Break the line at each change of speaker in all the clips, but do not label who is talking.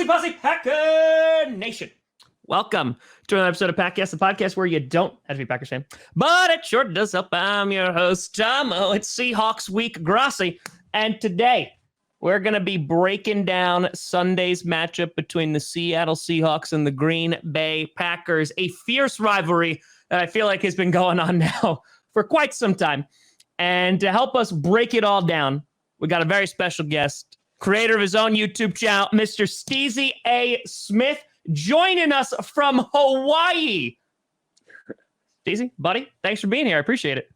Posse, Packer Nation. Welcome to another episode of Packcast, the podcast where you don't have to be a Packers fan, but it sure does help. I'm your host, Tomo. It's Seahawks week, Grossi, and today we're going to be breaking down Sunday's matchup between the Seattle Seahawks and the Green Bay Packers, a fierce rivalry that I feel like has been going on now for quite some time. And to help us break it all down, we got a very special guest, creator of his own YouTube channel, Mr. Steezy A. Smith, joining us from Hawaii. Steezy, buddy, thanks for being here. I appreciate it.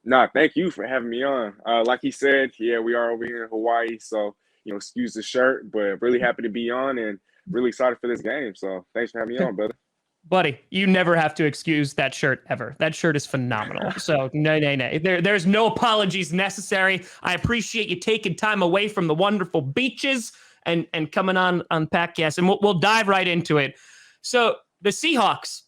Nah, thank you for having me on. Like he said, yeah, we are over here in Hawaii, so, excuse the shirt, but really happy to be on and really excited for this game. So thanks for having me on, brother.
Buddy, you never have to excuse that shirt ever. That shirt is phenomenal. So, no. There's no apologies necessary. I appreciate you taking time away from the wonderful beaches and coming on Packcast, and we'll dive right into it. So, the Seahawks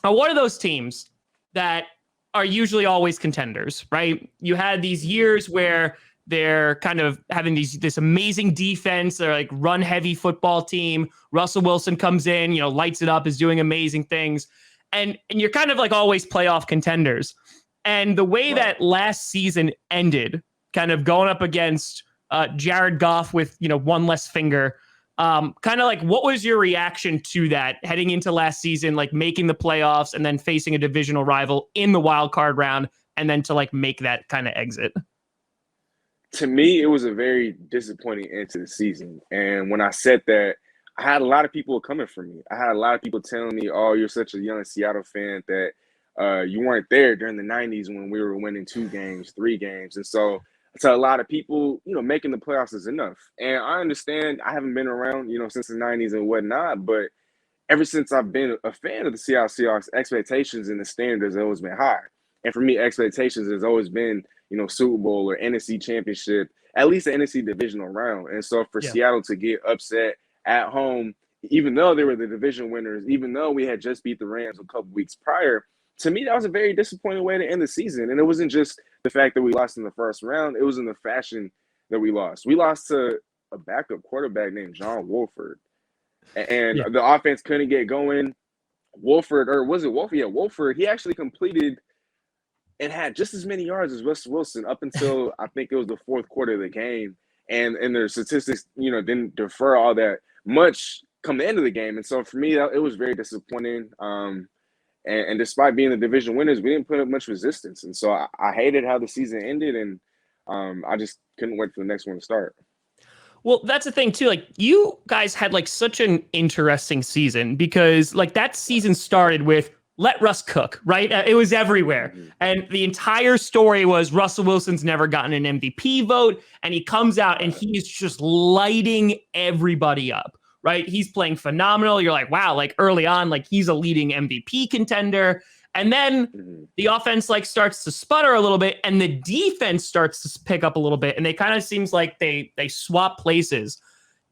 are one of those teams that are usually always contenders, right? You had these years where they're kind of having this amazing defense. They're like run-heavy football team. Russell Wilson comes in, lights it up, is doing amazing things. And you're kind of like always playoff contenders. And the way that last season ended, kind of going up against Jared Goff with, one less finger, kind of like what was your reaction to that heading into last season, like making the playoffs and then facing a divisional rival in the wild card round and then to like make that kind of exit?
To me, it was a very disappointing end to the season. And when I said that, I had a lot of people coming for me. I had a lot of people telling me, oh, you're such a young Seattle fan that you weren't there during the 90s when we were winning 2 games, 3 games. And so to a lot of people, making the playoffs is enough. And I understand I haven't been around, since the 90s and whatnot. But ever since I've been a fan of the Seattle Seahawks, expectations and the standards have always been high. And for me, expectations has always been, Super Bowl or NFC Championship, at least the NFC divisional round. And so for Seattle to get upset at home, even though they were the division winners, even though we had just beat the Rams a couple weeks prior, to me, that was a very disappointing way to end the season. And it wasn't just the fact that we lost in the first round. It was in the fashion that we lost. We lost to a backup quarterback named John Wolford. And the offense couldn't get going. Wolford, he actually completed and had just as many yards as Russell Wilson up until I think it was the fourth quarter of the game. And their statistics, didn't defer all that much come the end of the game. And so for me, it was very disappointing. And despite being the division winners, we didn't put up much resistance. And so I hated how the season ended, and I just couldn't wait for the next one to start.
Well, that's the thing, too. Like, you guys had, like, such an interesting season because, like, that season started with let Russ cook, right? It was everywhere. And the entire story was Russell Wilson's never gotten an MVP vote, and he comes out and he's just lighting everybody up, right? He's playing phenomenal. You're like, wow, like early on, like he's a leading MVP contender. And then the offense like starts to sputter a little bit and the defense starts to pick up a little bit. And they kind of seems like they swap places.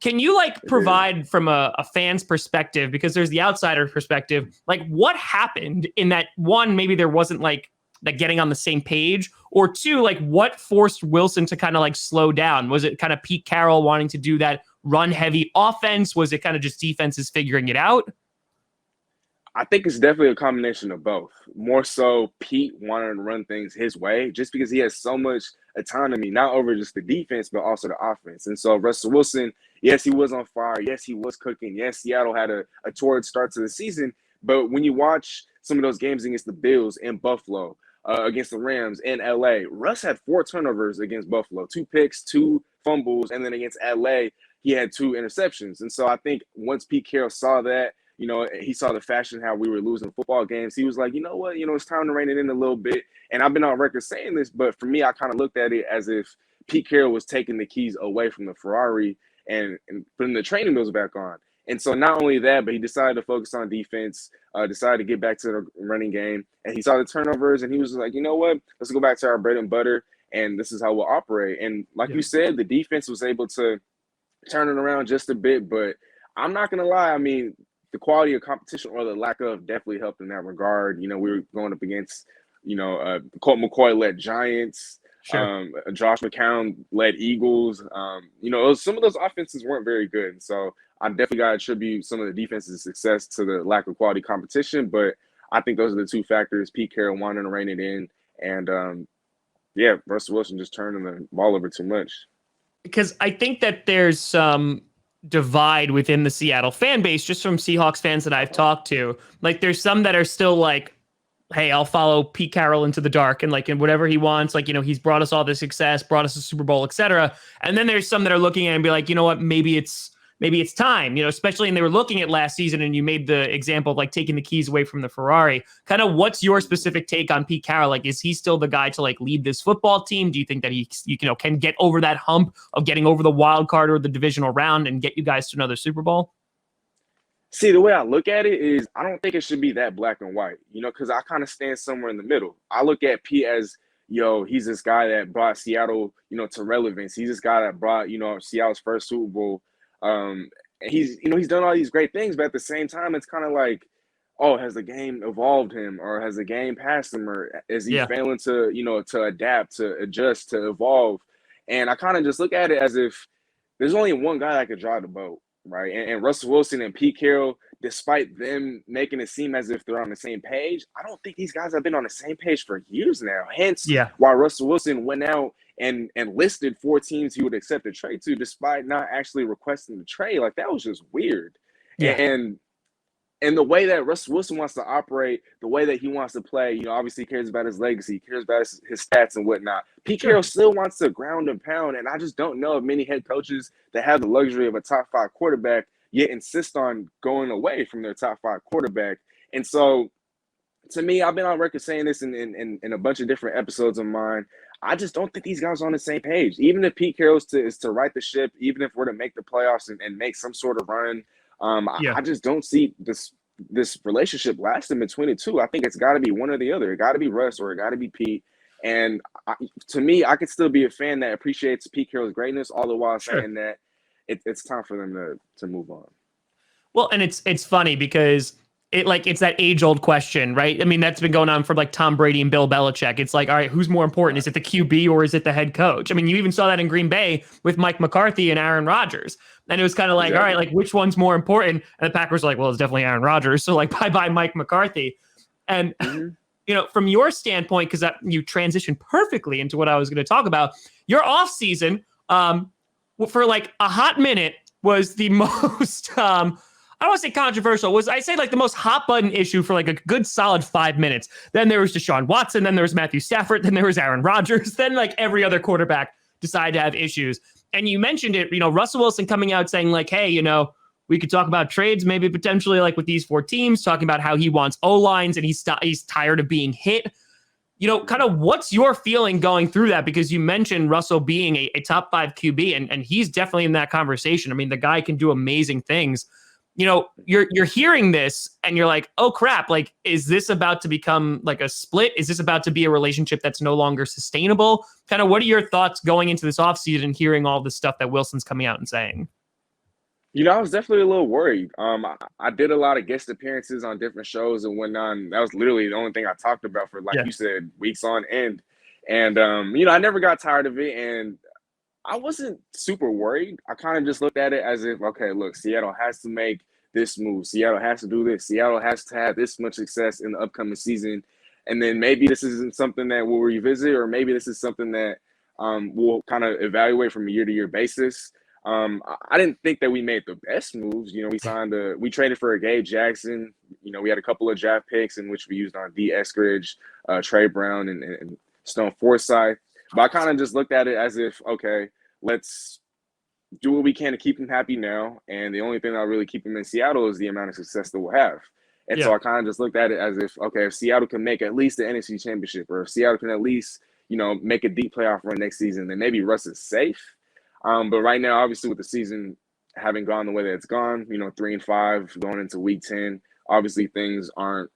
Can you like provide from a fan's perspective, because there's the outsider perspective, like what happened in that one, maybe there wasn't like getting on the same page, or 2, like what forced Wilson to kind of like slow down? Was it kind of Pete Carroll wanting to do that run heavy offense? Was it kind of just defenses figuring it out?
I think it's definitely a combination of both. More so, Pete wanted to run things his way just because he has so much autonomy, not over just the defense, but also the offense. And so Russell Wilson, yes, he was on fire. Yes, he was cooking. Yes, Seattle had a torrid start to the season. But when you watch some of those games against the Bills in Buffalo, against the Rams in L.A., Russ had 4 turnovers against Buffalo, 2 picks, 2 fumbles, and then against L.A., he had 2 interceptions. And so I think once Pete Carroll saw that, he saw the fashion how we were losing football games. He was like, you know what, it's time to rein it in a little bit. And I've been on record saying this, but for me, I kind of looked at it as if Pete Carroll was taking the keys away from the Ferrari and putting the training wheels back on. And so not only that, but he decided to focus on defense, decided to get back to the running game. And he saw the turnovers and he was like, you know what, let's go back to our bread and butter. And this is how we'll operate. And like you said, the defense was able to turn it around just a bit. But I'm not going to lie. I mean, the quality of competition or the lack of definitely helped in that regard. We were going up against, Colt McCoy-led Giants,
Sure.
Josh McCown led Eagles. Some of those offenses weren't very good. And so I definitely got to attribute some of the defense's success to the lack of quality competition. But I think those are the two factors: Pete Carroll wanting to rein it in, and Russell Wilson just turning the ball over too much.
Because I think that there's some divide within the Seattle fan base, just from Seahawks fans that I've talked to. Like, there's some that are still like, hey, I'll follow Pete Carroll into the dark and like in whatever he wants. Like, he's brought us all this success, brought us a Super Bowl, etc. And then there's some that are looking at it and be like, you know what, maybe it's time, especially, and they were looking at last season, and you made the example of like taking the keys away from the Ferrari. Kind of what's your specific take on Pete Carroll? Like, is he still the guy to like lead this football team? Do you think that he can get over that hump of getting over the wild card or the divisional round and get you guys to another Super Bowl?
See, the way I look at it is I don't think it should be that black and white, because I kind of stand somewhere in the middle. I look at Pete as, he's this guy that brought Seattle, to relevance. He's this guy that brought, Seattle's first Super Bowl. And he's done all these great things, but at the same time, it's kind of like, oh, has the game evolved him, or has the game passed him, or is he failing to, to adapt, to adjust, to evolve? And I kind of just look at it as if there's only one guy that could drive the boat. Right. And Russell Wilson and Pete Carroll, despite them making it seem as if they're on the same page, I don't think these guys have been on the same page for years now. Hence why Russell Wilson went out and listed 4 teams he would accept a trade to, despite not actually requesting the trade. Like, that was just weird. Yeah. And the way that Russell Wilson wants to operate, the way that he wants to play, obviously he cares about his legacy, he cares about his stats and whatnot. Pete Carroll still wants to ground and pound, and I just don't know of many head coaches that have the luxury of a top 5 quarterback, yet insist on going away from their top 5 quarterback. And so, to me, I've been on record saying this in a bunch of different episodes of mine. I just don't think these guys are on the same page. Even if Pete Carroll is to right the ship, even if we're to make the playoffs and make some sort of run, I just don't see this relationship lasting between the two. I think it's got to be one or the other. It got to be Russ or it got to be Pete. And to me, I could still be a fan that appreciates Pete Carroll's greatness, all the while saying that it's time for them to move on.
Well, and it's funny because it's that age-old question, right? I mean, that's been going on for like Tom Brady and Bill Belichick. It's like, all right, who's more important? Is it the QB or is it the head coach? I mean, you even saw that in Green Bay with Mike McCarthy and Aaron Rodgers. And it was kind of like, all right, like, which one's more important? And the Packers were like, well, it's definitely Aaron Rodgers. So like, bye-bye Mike McCarthy. And, from your standpoint, because you transitioned perfectly into what I was going to talk about, your offseason for like a hot minute was the most, I don't want to say controversial, I say like the most hot button issue for like a good solid 5 minutes. Then there was Deshaun Watson, then there was Matthew Stafford, then there was Aaron Rodgers, then like every other quarterback decided to have issues. And you mentioned it, Russell Wilson coming out saying like, hey, we could talk about trades, maybe potentially like with these 4 teams, talking about how he wants O-lines and he's tired of being hit. Kind of what's your feeling going through that? Because you mentioned Russell being a top 5 QB, and he's definitely in that conversation. I mean, the guy can do amazing things. You're hearing this and you're like, oh crap, like, is this about to become like a split? Is this about to be a relationship that's no longer sustainable? Kind of what are your thoughts going into this offseason and hearing all the stuff that Wilson's coming out and saying?
I was definitely a little worried. I did a lot of guest appearances on different shows and whatnot. And that was literally the only thing I talked about for, like you said, weeks on end. And, I never got tired of it. And I wasn't super worried. I kind of just looked at it as if, okay, look, Seattle has to make this move. Seattle has to do this. Seattle has to have this much success in the upcoming season. And then maybe this isn't something that we'll revisit, or maybe this is something that we'll kind of evaluate from a year-to-year basis. I didn't think that we made the best moves. We traded for a Gabe Jackson. We had a couple of draft picks in which we used on D. Eskridge, Trey Brown, and Stone Forsythe. But I kind of just looked at it as if, okay, let's do what we can to keep him happy now. And the only thing that'll really keep him in Seattle is the amount of success that we'll have. And so I kind of just looked at it as if, okay, if Seattle can make at least the NFC Championship, or if Seattle can at least, make a deep playoff run next season, then maybe Russ is safe. But right now, obviously, with the season having gone the way that it's gone, 3-5 going into week 10, obviously things aren't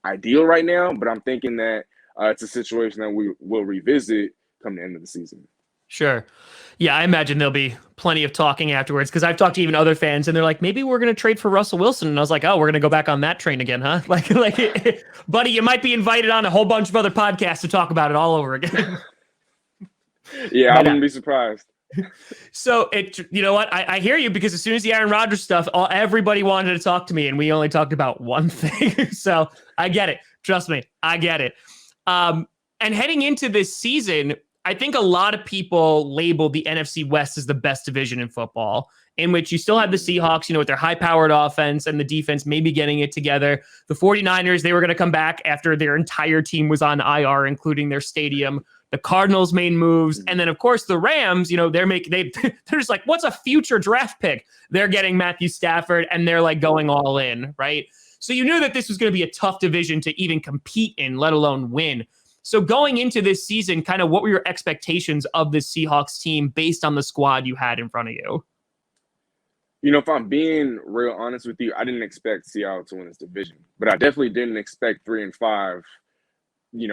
ideal right now. But I'm thinking that it's a situation that we will revisit come the end of the season.
Sure. Yeah, I imagine there'll be plenty of talking afterwards, because I've talked to even other fans and they're like, maybe we're going to trade for Russell Wilson. And I was like, oh, we're going to go back on that train again, huh? Like, buddy, you might be invited on a whole bunch of other podcasts to talk about it all over again.
Yeah, I
But
wouldn't be surprised.
so you know what? I hear you, because as soon as the Aaron Rodgers stuff, everybody wanted to talk to me, and we only talked about one thing. So I get it. Trust me, I get it. And heading into this season, I think a lot of people label the NFC West as the best division in football, in which you still have the Seahawks, with their high-powered offense and the defense maybe getting it together. The 49ers, they were going to come back after their entire team was on IR, including their stadium. The Cardinals made moves. And then, of course, the Rams, they're just like, what's a future draft pick? They're getting Matthew Stafford, and they're like going all in, right? So you knew that this was going to be a tough division to even compete in, let alone win. So going into this season, kind of what were your expectations of this Seahawks team based on the squad you had in front of you?
If I'm being real honest with you, I didn't expect Seattle to win this division, but I definitely didn't expect 3-5.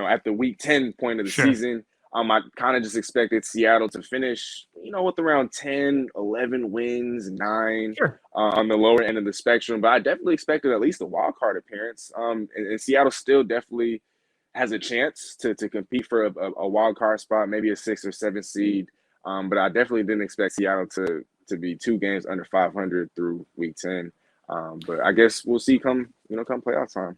At the week 10 point of the season, I kind of just expected Seattle to finish, with around 10, 11 wins, 9 on the lower end of the spectrum. But I definitely expected at least a wild card appearance. And Seattle still definitely has a chance to compete for a wild card spot, maybe a 6 or 7 seed. But I definitely didn't expect Seattle to be 2 games under 500 through week 10. But I guess we'll see come playoff time.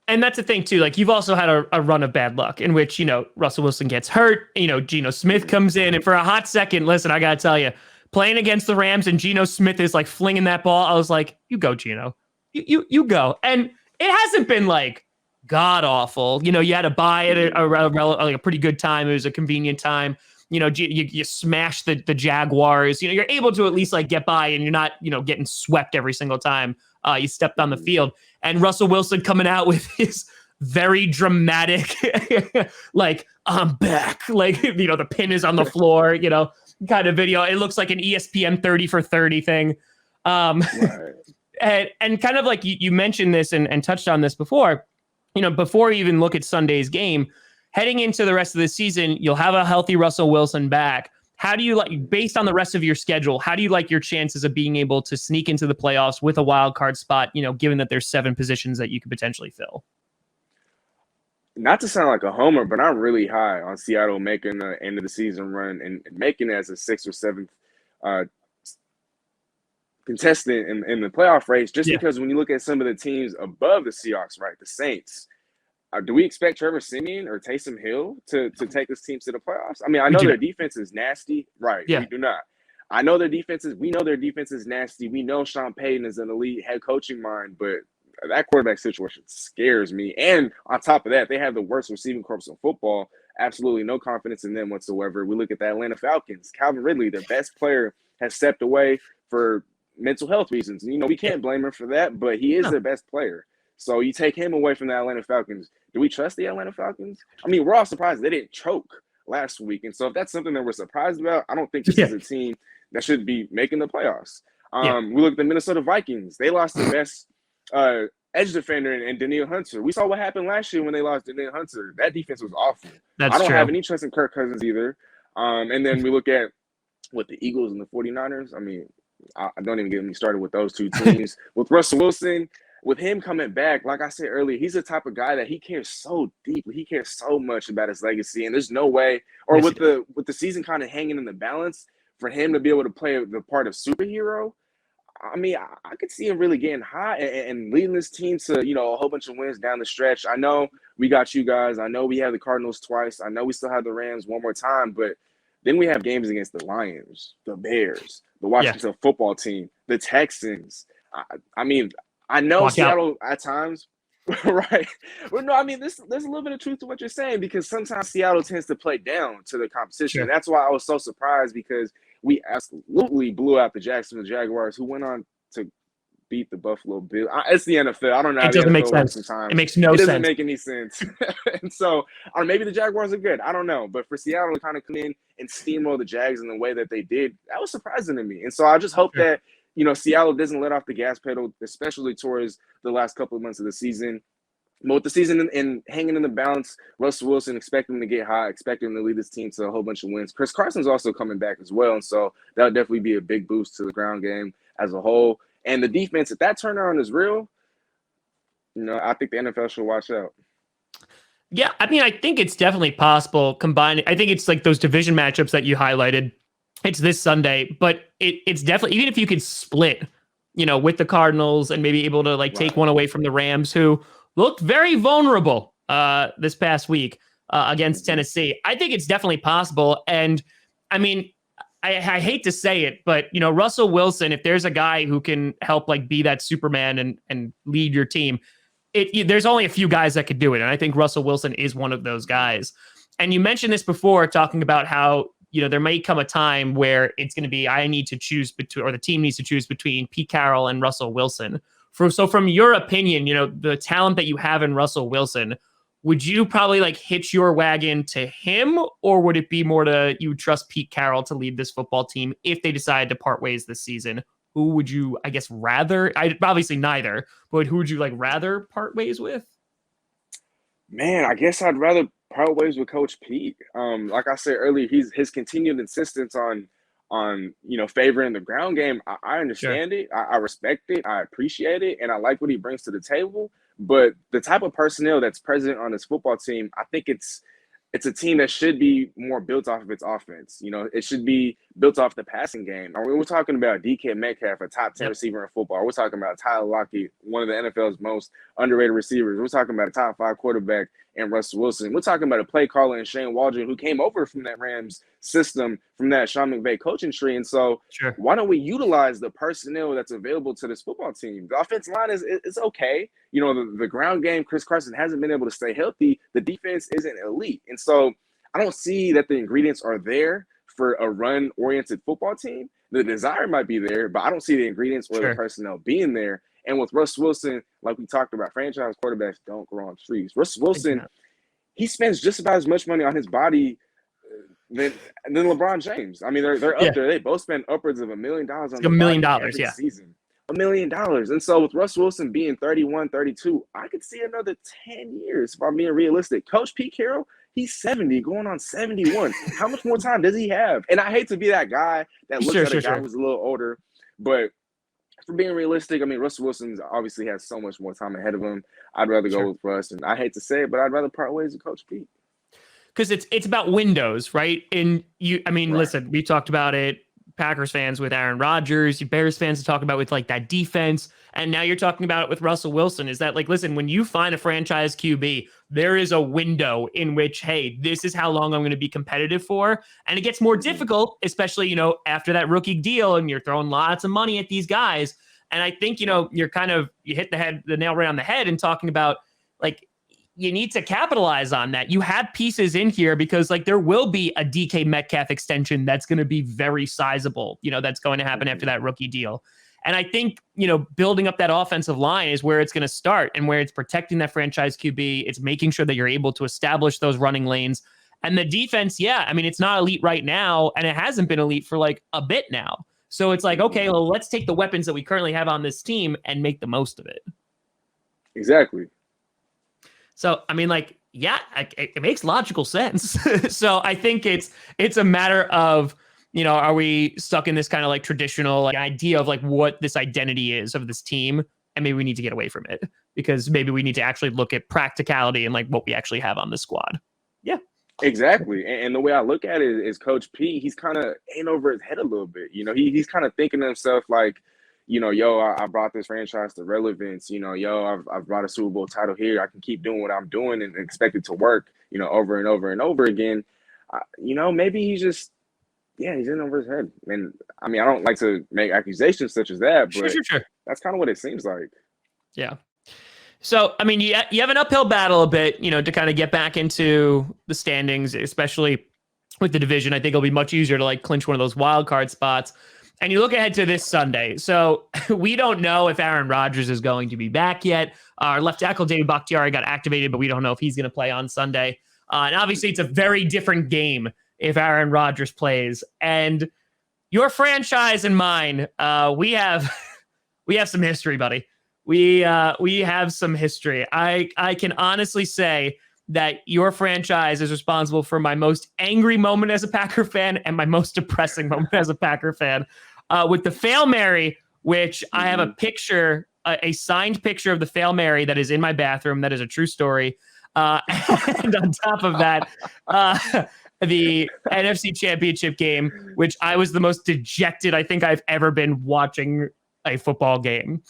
And that's the thing, too. Like, you've also had a run of bad luck in which, Russell Wilson gets hurt. Geno Smith comes in. And for a hot second, listen, I got to tell you, playing against the Rams and Geno Smith is like flinging that ball. I was like, you go, Geno. You go. And it hasn't been like god awful. You had to buy it at a pretty good time. It was a convenient time. You smash the Jaguars. You're able to at least like get by, and you're not, getting swept every single time you stepped on the field. And Russell Wilson coming out with his very dramatic, like, I'm back. Like, the pin is on the floor, kind of video. It looks like an ESPN 30 for 30 thing.
Right.
and kind of like you mentioned this and touched on this before, before you even look at Sunday's game, heading into the rest of the season, you'll have a healthy Russell Wilson back. How do you like, based on the rest of your schedule, how do you like your chances of being able to sneak into the playoffs with a wild card spot, given that there's 7 positions that you could potentially fill?
Not to sound like a homer, but I'm really high on Seattle making the end of the season run and making it as a 6th or 7th contestant in the playoff race, just because when you look at some of the teams above the Seahawks, right, the Saints, do we expect Trevor Siemian or Taysom Hill to take this team to the playoffs? I mean, I know their defense is nasty. Right. Yeah. We do not. I know their defense is – we know their defense is nasty. We know Sean Payton is an elite head coaching mind, but that quarterback situation scares me. And on top of that, they have the worst receiving corps in football. Absolutely no confidence in them whatsoever. We look at the Atlanta Falcons. Calvin Ridley, their best player, has stepped away for mental health reasons. We can't blame him for that, but he is their best player. So you take him away from the Atlanta Falcons. Do we trust the Atlanta Falcons? I mean, we're all surprised they didn't choke last week. And so if that's something that we're surprised about, I don't think this is a team that should be making the playoffs. We look at the Minnesota Vikings. They lost their best edge defender in Danielle Hunter. We saw what happened last year when they lost Danielle Hunter. That defense was awful. I don't have any trust in Kirk Cousins either. And then we look at the Eagles and the 49ers. I mean, I don't even get me started with those two teams. With Russell Wilson, with him coming back, like I said earlier, he's the type of guy that he cares so deeply. He cares so much about his legacy, and there's no way, or with the season kind of hanging in the balance, for him to be able to play the part of superhero. I mean, I could see him really getting hot and leading this team to, a whole bunch of wins down the stretch. I know we got you guys. I know we have the Cardinals twice. I know we still have the Rams one more time, but then we have games against the Lions, the Bears, the Washington football team, the Texans. I mean, I know Seattle at times, right? Well, no, I mean, there's a little bit of truth to what you're saying, because sometimes Seattle tends to play down to the competition. And that's why I was so surprised, because we absolutely blew out the Jacksonville Jaguars, who went on to beat the Buffalo Bills. It's the NFL. I don't know.
It doesn't make sense. Sometimes. It makes no sense.
It doesn't make any sense. And so, or maybe the Jaguars are good. I don't know. But for Seattle to kind of come in and steamroll the Jags in the way that they did, that was surprising to me. And so I just hope that, Seattle doesn't let off the gas pedal, especially towards the last couple of months of the season. But with the season and hanging in the balance, Russell Wilson, expect him to get hot, expect him to lead this team to a whole bunch of wins. Chris Carson's also coming back as well, and so that would definitely be a big boost to the ground game as a whole. And the defense, if that turnaround is real, I think the NFL should watch out.
Yeah, I mean, I think it's definitely possible combined. I think it's like those division matchups that you highlighted. It's this Sunday, but it's definitely, even if you could split, with the Cardinals and maybe able to like take
Right.
one away from the Rams, who looked very vulnerable this past week against
Hmm.
Tennessee. I think it's definitely possible. And I mean, I hate to say it, but Russell Wilson, if there's a guy who can help like be that Superman and lead your team, there's only a few guys that could do it. And I think Russell Wilson is one of those guys. And you mentioned this before, talking about how, there may come a time where it's going to be, I need to choose between, or the team needs to choose between Pete Carroll and Russell Wilson. So from your opinion, the talent that you have in Russell Wilson, would you probably like hitch your wagon to him, or would it be more to you trust Pete Carroll to lead this football team if they decide to part ways this season? Who would you, I guess, rather? Obviously neither, but who would you like rather part ways with?
Man, I guess I'd rather part ways with Coach Pete. Like I said earlier, his continued insistence on favoring the ground game. I
Sure,
understand it. I respect it. I appreciate it, and I like what he brings to the table. But the type of personnel that's present on this football team, I think it's a team that should be more built off of its offense. It should be built off the passing game. I mean, we're talking about DK Metcalf, a top 10
yep,
receiver in football. We're talking about Tyler Lockett, one of the NFL's most underrated receivers. We're talking about a top 5 quarterback and Russell Wilson. We're talking about a play caller and Shane Waldron, who came over from that Rams system, from that Sean McVay coaching tree. And so
sure,
why don't we utilize the personnel that's available to this football team? The offensive line is okay. The ground game, Chris Carson hasn't been able to stay healthy. The defense isn't elite. And so I don't see that the ingredients are there for a run-oriented football team. The desire might be there, but I don't see the ingredients or the
sure,
personnel being there. And with Russ Wilson, like we talked about, franchise quarterbacks don't grow on trees. Russ Wilson,
exactly.
he spends just about as much money on his body than LeBron James. I mean, they're up
Yeah,
there. They both spend upwards of $1 million on
it's like
their
$1 million.
body every
Yeah,
season. $1 million. And so with Russ Wilson being 31, 32, I could see another 10 years if I'm being realistic. Coach Pete Carroll, he's 70, going on 71. How much more time does he have? And I hate to be that guy that looks
sure,
at a
sure,
guy
sure,
who's a little older, but for being realistic, I mean, Russell Wilson obviously has so much more time ahead of him. I'd rather go
sure.
with Russ. And I hate to say it, but I'd rather part ways with Coach Pete.
Because it's about windows, right? And I mean,
Right.
listen, we talked about it. Packers fans with Aaron Rodgers, Bears fans talk about with like that defense, and now you're talking about it with Russell Wilson. Is that like, listen, when you find a franchise QB, there is a window in which, hey, this is how long I'm going to be competitive for, and it gets more difficult, especially after that rookie deal, and you're throwing lots of money at these guys. And I think you're you hit the nail right on the head in talking about like you need to capitalize on that. You have pieces in here because like there will be a DK Metcalf extension that's going to be very sizable, that's going to happen after that rookie deal. And I think, building up that offensive line is where it's going to start, and where it's protecting that franchise QB. It's making sure that you're able to establish those running lanes. And the defense, yeah, I mean, it's not elite right now, and it hasn't been elite for like a bit now. So it's like, okay, well, let's take the weapons that we currently have on this team and make the most of it.
Exactly.
So, I mean, like, yeah, it makes logical sense. So I think it's a matter of, are we stuck in this kind of like traditional like idea of like what this identity is of this team? And maybe we need to get away from it, because maybe we need to actually look at practicality and like what we actually have on the squad. Yeah.
Exactly. And the way I look at it is Coach P, he's kind of in over his head a little bit. He's kind of thinking to himself like, yo, I brought this franchise to relevance. Yo, I've brought a Super Bowl title here. I can keep doing what I'm doing and expect it to work, over and over and over again. Maybe he's in over his head. And I mean, I don't like to make accusations such as that,
Sure,
but
sure, sure.
that's kind of what it seems like.
Yeah. So, I mean, you have an uphill battle a bit, to kind of get back into the standings, especially with the division. I think it'll be much easier to like clinch one of those wild card spots. And you look ahead to this Sunday. So we don't know if Aaron Rodgers is going to be back yet. Our left tackle, David Bakhtiari, got activated, but we don't know if he's going to play on Sunday. And obviously, it's a very different game if Aaron Rodgers plays. And your franchise and mine, we have some history, buddy. We have some history. I can honestly say that your franchise is responsible for my most angry moment as a Packer fan and my most depressing moment as a Packer fan. With the Fail Mary, which I have a picture, a signed picture of the Fail Mary that is in my bathroom. That is a true story. And on top of that, the NFC Championship game, which I was the most dejected I think I've ever been watching a football game.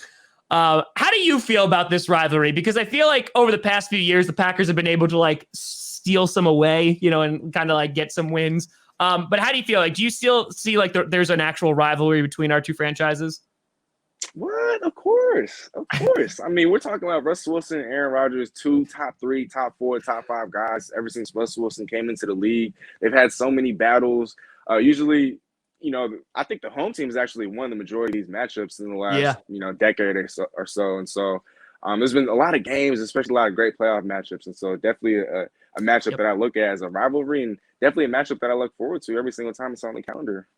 How do you feel about this rivalry? Because I feel like over the past few years, the Packers have been able to like steal some away, and kind of like get some wins. But how do you feel? Like, do you still see like there's an actual rivalry between our two franchises?
What? Of course. Of course. I mean, we're talking about Russell Wilson and Aaron Rodgers, two top 3, top 4, top 5 guys ever since Russell Wilson came into the league. They've had so many battles. Usually, I think the home team has actually won the majority of these matchups in the last, decade or so. And so there's been a lot of games, especially a lot of great playoff matchups. And so definitely a matchup that I look at as a rivalry, and definitely a matchup that I look forward to every single time it's on the calendar.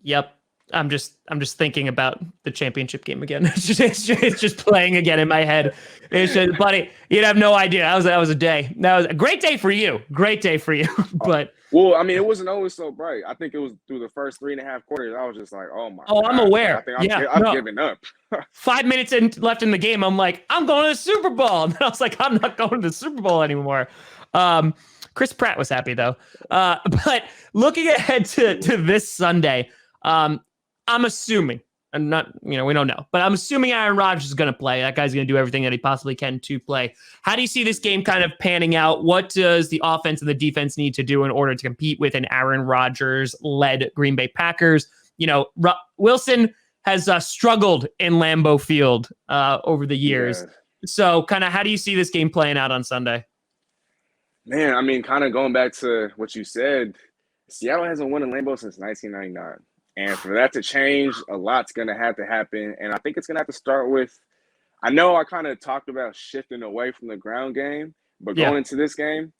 Yep. I'm just thinking about the championship game again. It's just playing again in my head. It's just, buddy, you'd have no idea. That was a day. That was a great day for you. Great day for you. But
well, I mean, it wasn't always so bright. I think it was through the first 3.5 quarters. I was just like, oh my.
Oh,
God.
I'm aware.
I think I'm giving up.
5 minutes left in the game. I'm like, I'm going to the Super Bowl. And I was like, I'm not going to the Super Bowl anymore. Chris Pratt was happy though. But looking ahead to this Sunday, I'm assuming, and not, we don't know, but I'm assuming Aaron Rodgers is going to play. That guy's going to do everything that he possibly can to play. How do you see this game kind of panning out? What does the offense and the defense need to do in order to compete with an Aaron Rodgers-led Green Bay Packers? Wilson has struggled in Lambeau Field over the years. Yeah. So kind of how do you see this game playing out on Sunday?
Man, I mean, kind of going back to what you said, Seattle hasn't won in Lambeau since 1999. And for that to change, a lot's going to have to happen. And I think it's going to have to start with, I know I kind of talked about shifting away from the ground game, but going into this game,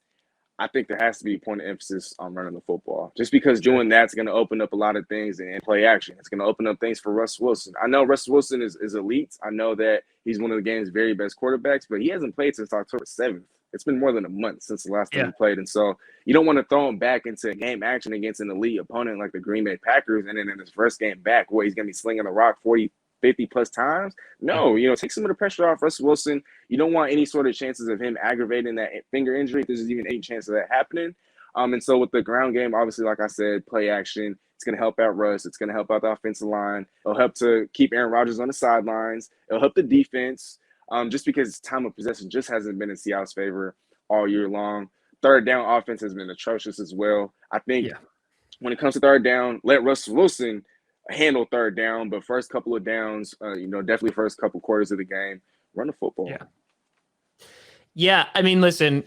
I think there has to be a point of emphasis on running the football. Just because doing that's going to open up a lot of things in play action. It's going to open up things for Russell Wilson. I know Russell Wilson is elite. I know that he's one of the game's very best quarterbacks, but he hasn't played since October 7th. It's been more than a month since the last time he played. And so you don't want to throw him back into game action against an elite opponent like the Green Bay Packers. And then in his first game back, he's going to be slinging the rock 40, 50 plus times. No, take some of the pressure off Russell Wilson. You don't want any sort of chances of him aggravating that finger injury if there's even any chance of that happening. And so with the ground game, obviously, like I said, play action, it's going to help out Russ. It's going to help out the offensive line. It'll help to keep Aaron Rodgers on the sidelines. It'll help the defense. Just because time of possession just hasn't been in Seattle's favor all year long. Third down offense has been atrocious as well. I think when it comes to third down, let Russell Wilson handle third down, but first couple of downs, definitely first couple quarters of the game, run the football.
Yeah. I mean, listen,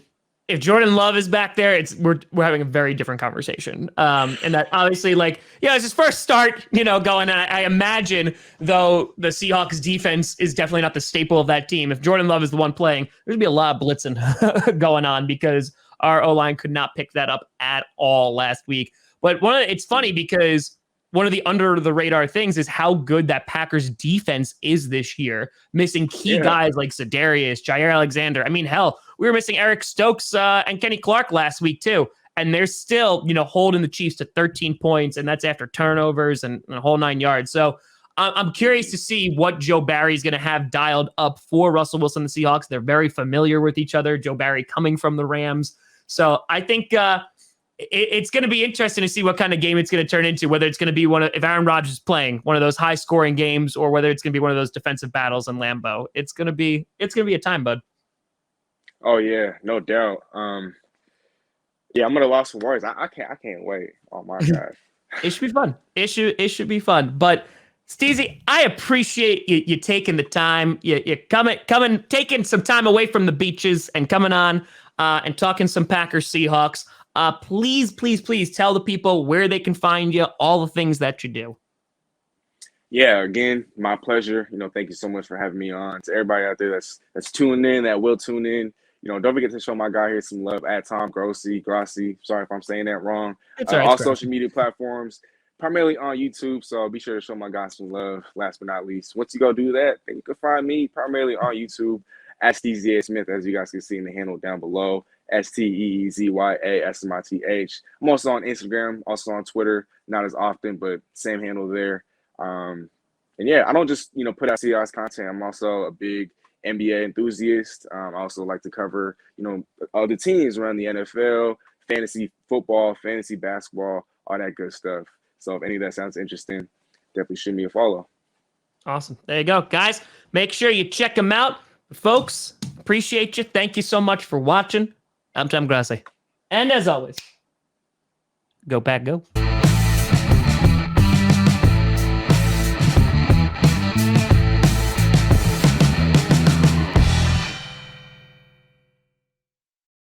if Jordan Love is back there, we're having a very different conversation. And that obviously, it's his first start, going. I imagine, though, the Seahawks defense is definitely not the staple of that team. If Jordan Love is the one playing, there's gonna be a lot of blitzing going on because our O-line could not pick that up at all last week. But it's funny because one of the under the radar things is how good that Packers defense is this year, missing key guys like Za'Darius, Jair Alexander. I mean, hell, we were missing Eric Stokes and Kenny Clark last week too. And they're still, holding the Chiefs to 13 points, and that's after turnovers and a whole 9 yards. So I'm curious to see what Joe Barry's going to have dialed up for Russell Wilson and the Seahawks. They're very familiar with each other. Joe Barry coming from the Rams. So I think it's going to be interesting to see what kind of game it's going to turn into, whether it's going to be if Aaron Rodgers is playing one of those high scoring games, or whether it's going to be one of those defensive battles in Lambeau. It's going to be a time, bud.
Oh yeah, no doubt. I'm going to lost some words. I can't wait. Oh my God.
It should be fun. It should be fun. But Steezy, I appreciate you taking the time. You coming, taking some time away from the beaches and coming on and talking some Packers Seahawks. Please tell the people where they can find you, all the things that you do.
Yeah, again, my pleasure. Thank you so much for having me on. To everybody out there that's tuning in, that will tune in. Don't forget to show my guy here some love at Tom Grossi. Sorry if I'm saying that wrong. All social media platforms, primarily on YouTube. So be sure to show my guy some love. Last but not least, once you go do that, then you can find me primarily on YouTube at Steezy A Smith, as you guys can see in the handle down below. SteezyASmith. I'm also on Instagram, also on Twitter, not as often, but same handle there. And yeah, I don't just put out Seahawks content. I'm also a big NBA enthusiast. I also like to cover, other teams around the NFL, fantasy football, fantasy basketball, all that good stuff. So if any of that sounds interesting, definitely shoot me a follow.
Awesome. There you go. Guys, make sure you check them out. Folks, appreciate you. Thank you so much for watching. I'm Tom Grossi. And as always, go Pack Go.